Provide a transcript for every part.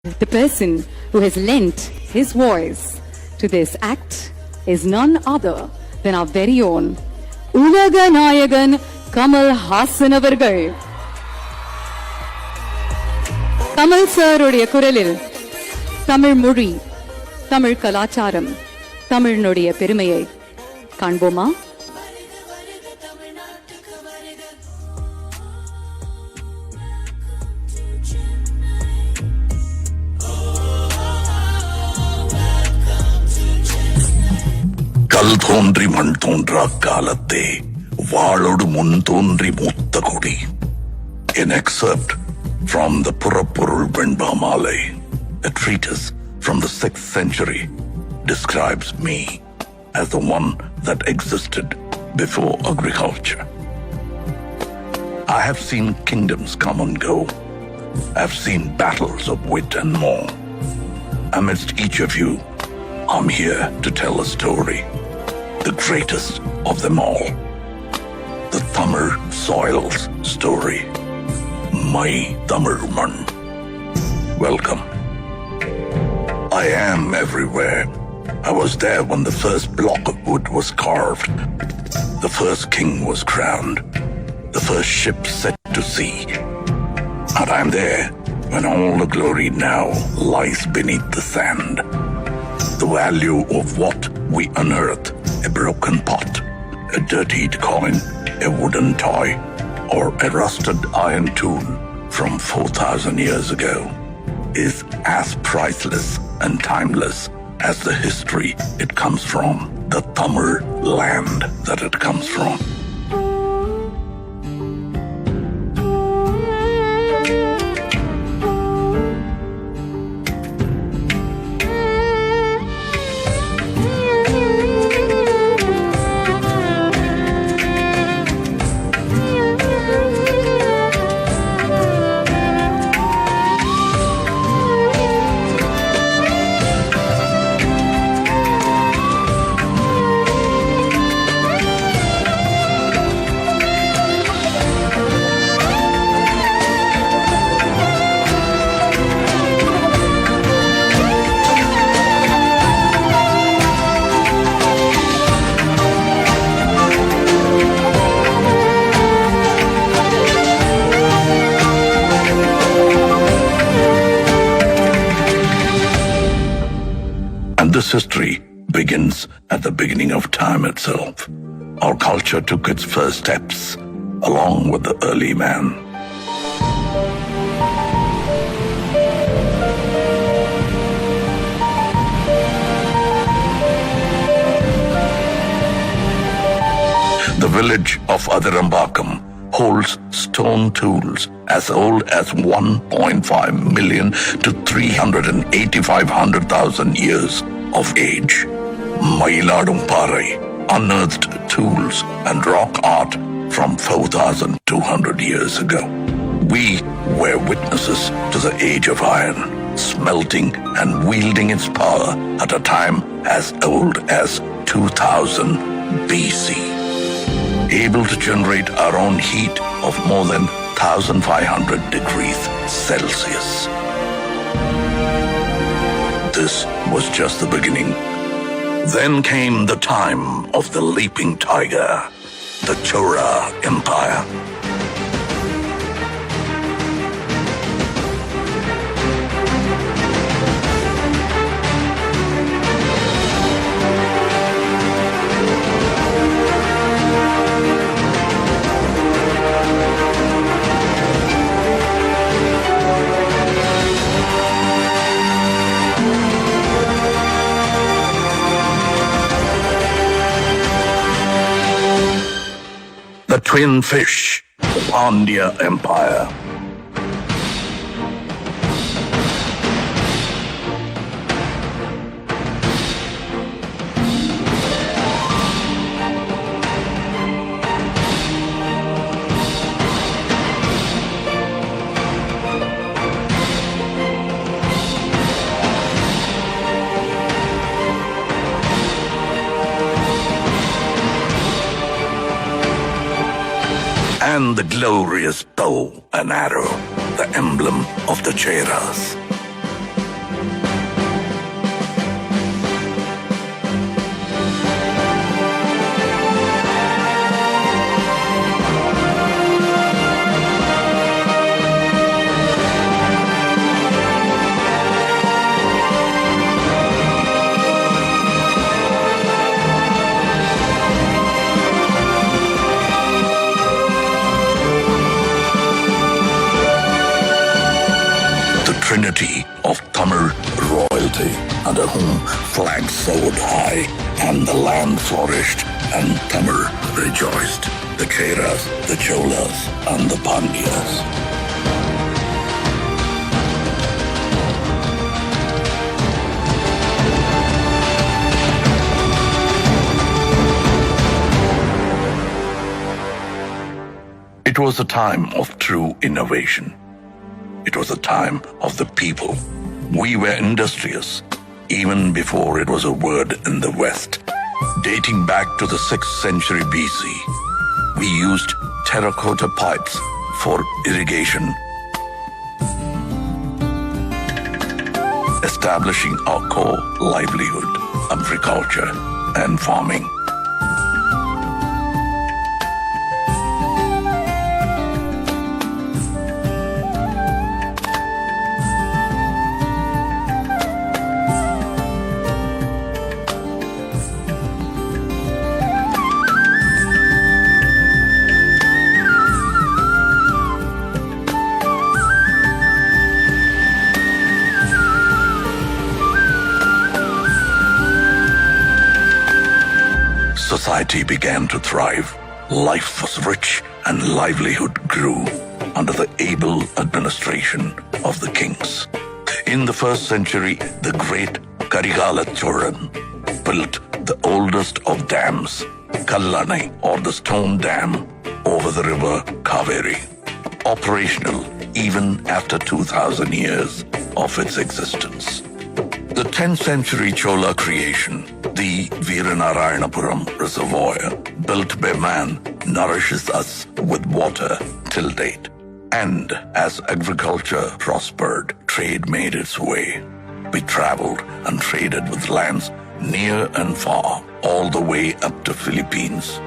The person who has lent his voice to this act is none other than our very own Ulaga Nayagan Kamal Haasan avargal. Kamal sir உடைய குரலில் தமிழ் மொழி, தமிழ் கலாச்சாரம், தமிழினுடைய பெருமையை காண்போமா? கல் தோன்றி மண் தோன்றா காலத்தே வாளொடு முன் தோன்றி மூத்த கொடி. An excerpt from the Purapporul Venbamalai, a treatise from the 6th century, describes me as the one that existed before agriculture. I have seen kingdoms come and go. I have seen battles of wit and more. Amidst each of you, I'm here to tell a story, the greatest of them all, the Tamil soil's story. My Tamil man. Welcome. I am everywhere. I was there when the first block of wood was carved, the first king was crowned, the first ship set to sea. And I'm there when all the glory now lies beneath the sand. The value of what we unearth, a broken pot, a dirtied coin, a wooden toy, or a rusted iron tool from 4,000 years ago, is as priceless and timeless as the history it comes from, the Tamil land that it comes from. This history begins at the beginning of time itself. Our culture took its first steps along with the early man. The village of Adirambakam holds stone tools as old as 1.5 million to 385,000 years of age. Mailadumparai unearthed tools and rock art from 4,200 years ago. We were witnesses to the age of iron, smelting and wielding its power at a time as old as 2000 BC. Able to generate our own heat of more than 1,500 degrees Celsius. This was just the beginning. Then came the time of the leaping tiger, the Chola Empire. The twin fish, the Pandya Empire. And the glorious bow and arrow, the emblem of the Cheras. of Tamil royalty, under whom flags soared high and the land flourished and Tamil rejoiced. The Cheras, the Cholas, and the Pandyas. It was a time of true innovation. It was a time of the people. We were industrious, even before it was a word in the West. Dating back to the 6th century BC, we used terracotta pipes for irrigation, establishing our core livelihood, agriculture and farming. Society began to thrive. Life was rich and livelihood grew under the able administration of the kings. In the 1st century, the great Karigala Cholan built the oldest of dams, Kallanai, or the stone dam, over the river Kaveri, operational even after 2,000 years of its existence. The 10th century Chola creation, the Veeranarayanapuram Reservoir, built by man, nourishes us with water till date. And as agriculture prospered, trade made its way. We traveled and traded with lands near and far, all the way up to Philippines.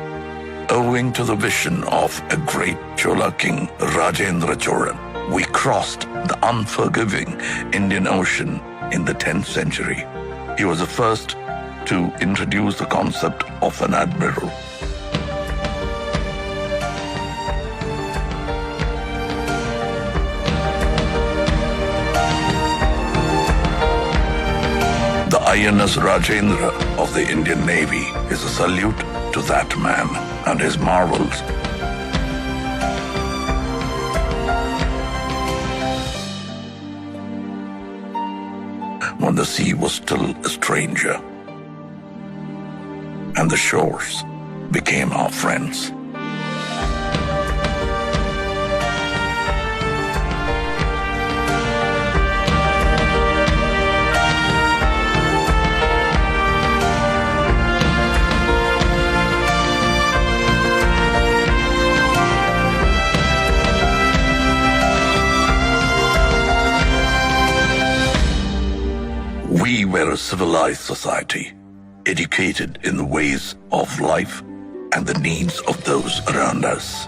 Owing to the vision of a great Chola king, Rajendra Cholan, we crossed the unforgiving Indian Ocean in the 10th century. He was the first to introduce the concept of an admiral. The INS Rajendra of the Indian Navy is a salute to that man and his marvels. When the sea was still a stranger and the shores became our friends. We were a civilized society, educated in the ways of life and the needs of those around us.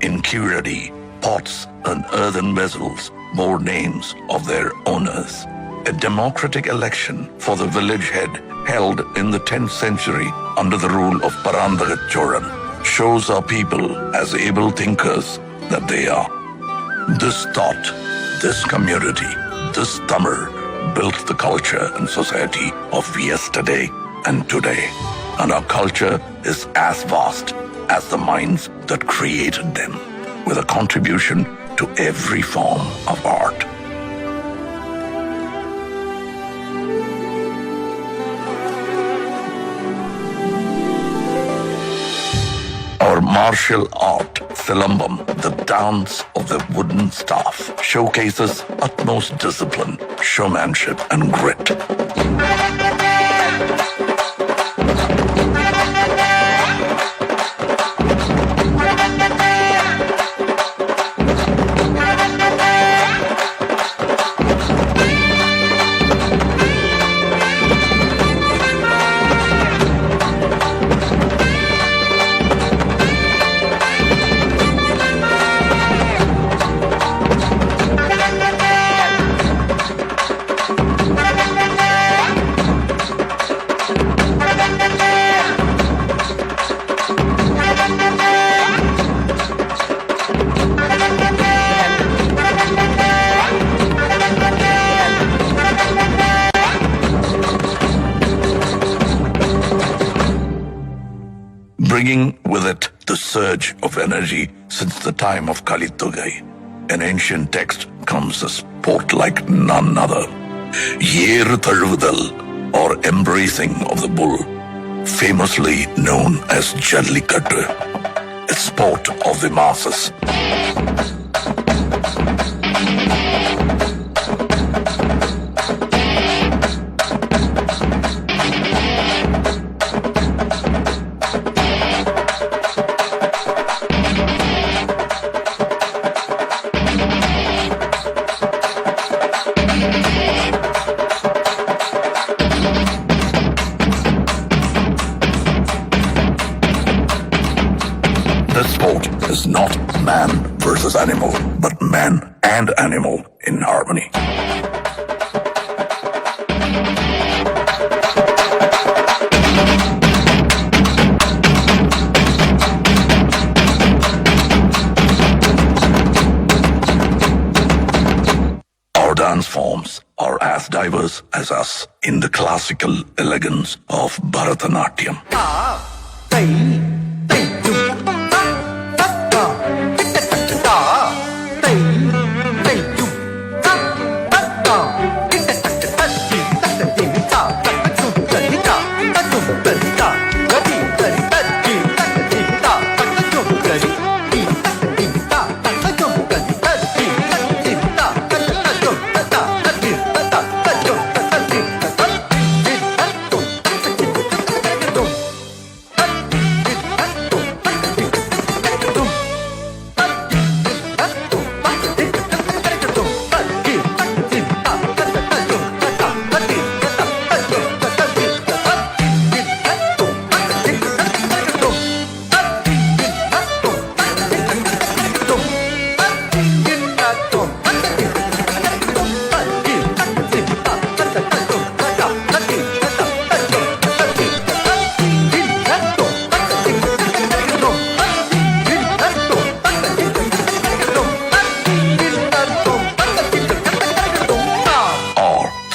In Kiradi, pots and earthen vessels bore names of their owners. A democratic election for the village head held in the 10th century under the rule of Parandagat Cholan shows our people as able thinkers that they are. This thought, this community, this Tamil built the culture and society of yesterday and today. And our culture is as vast as the minds that created them, with a contribution to every form of art. Our martial art, Silambam, the dance of the wooden staff, showcases utmost discipline, showmanship, and grit. bringing with it the surge of energy since the time of Kalitugai. An ancient text comes a sport like none other. Yeru Tazhuvudal, or embracing of the bull, famously known as Jallikattu, a sport of the masses. This sport is not man versus animal, but man and animal in harmony. Our dance forms are as diverse as us in the classical elegance of Bharatanatyam.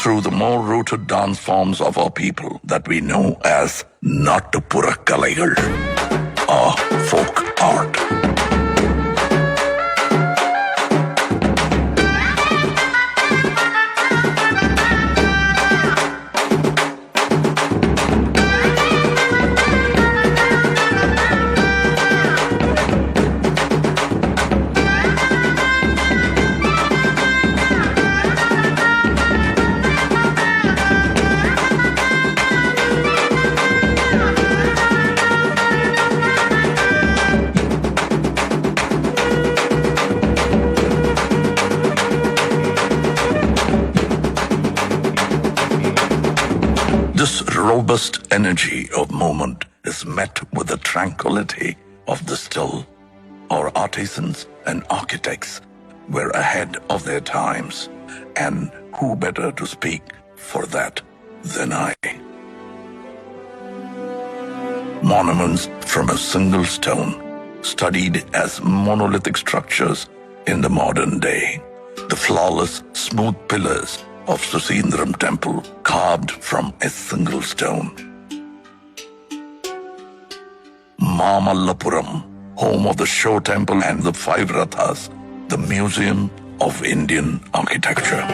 Through the more rooted dance forms of our people that we know as Nattupura Kalaigal, our folk art. This robust energy of movement is met with the tranquility of the still. Our artisans and architects were ahead of their times, and who better to speak for that than I? Monuments from a single stone, studied as monolithic structures in the modern day. The flawless, smooth pillars of Susindram temple carved from a single stone. Mamallapuram, home of the Show Temple and the Five Rathas, the Museum of Indian Architecture.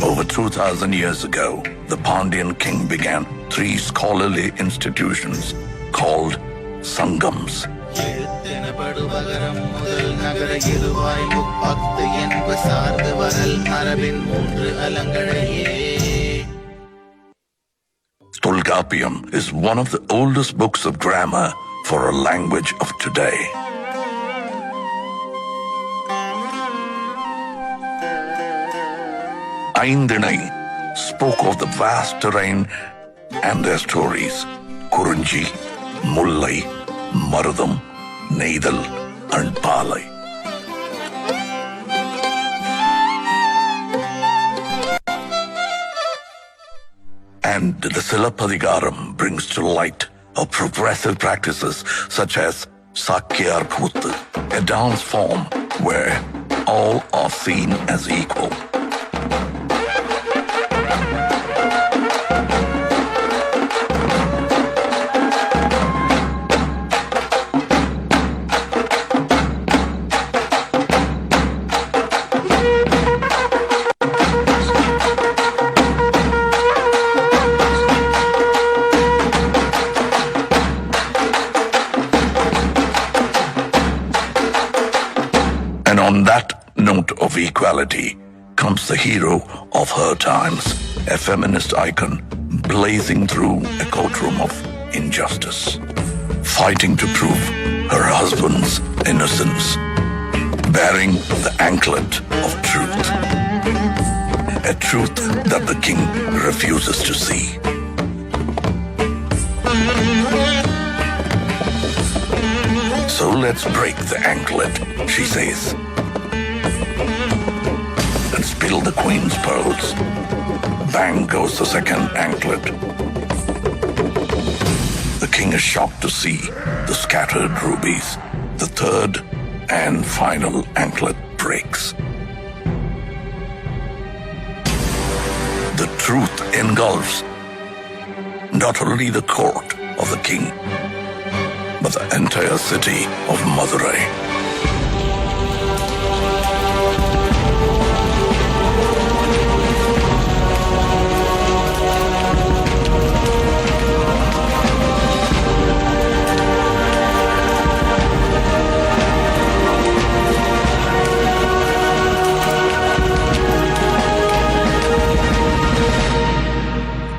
Over 2,000 years ago, the Pandyan king began 3 scholarly institutions called Sangams. Tolkappiyam is one of the oldest books of grammar for a language of today. Aindinai spoke of the vast terrain and their stories. Kurunji, Mullai, Marudam, Neidal, and Palai. And the Silappadigaram brings to light of progressive practices such as Sakyar Kuttu, a dance form where all are seen as equal. And on that note of equality comes the hero of her times, a feminist icon blazing through a courtroom of injustice, fighting to prove her husband's innocence, bearing the anklet of truth, a truth that the king refuses to see. So let's break the anklet, she says, and spill the queen's pearls. Bang goes the second anklet. The king is shocked to see the scattered rubies. The third and final anklet breaks. The truth engulfs not only the court of the king, but the entire city of Madurai.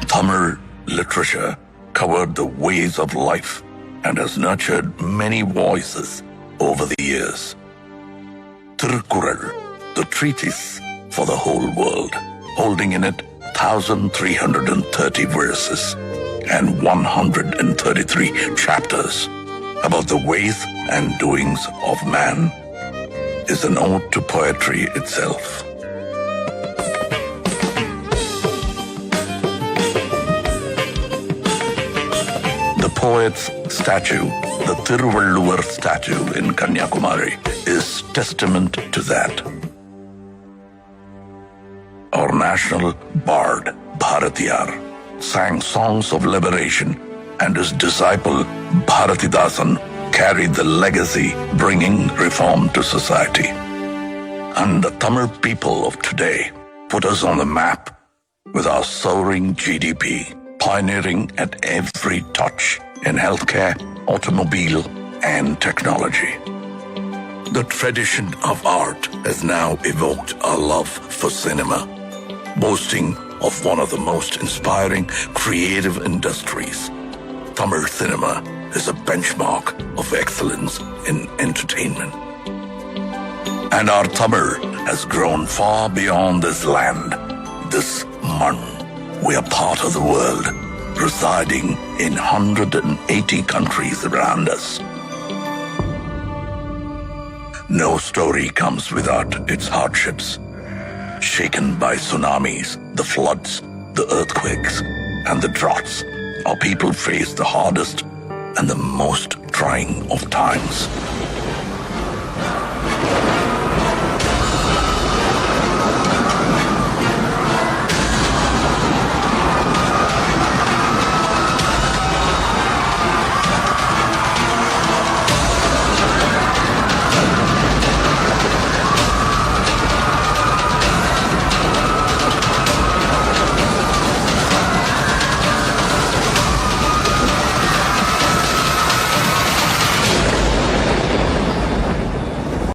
Tamil literature covered the ways of life and has nurtured many voices over the years. Tirukkural, the treatise for the whole world, holding in it 1,330 verses and 133 chapters about the ways and doings of man, is an ode to poetry itself. The poet's statue, the Thiruvalluvar statue in Kanyakumari, is testament to that. Our national bard, Bharatiyar, sang songs of liberation, and his disciple, Bharatidasan, carried the legacy, bringing reform to society. And the Tamil people of today put us on the map with our soaring GDP, pioneering at every touch in healthcare, automobile, and technology. The tradition of art has now evoked our love for cinema, boasting of one of the most inspiring creative industries. Tamil cinema is a benchmark of excellence in entertainment. And our Tamil has grown far beyond this land, this man. We are part of the world, residing in 180 countries around us. No story comes without its hardships. Shaken by tsunamis, the floods, the earthquakes, and the droughts, our people face the hardest and the most trying of times.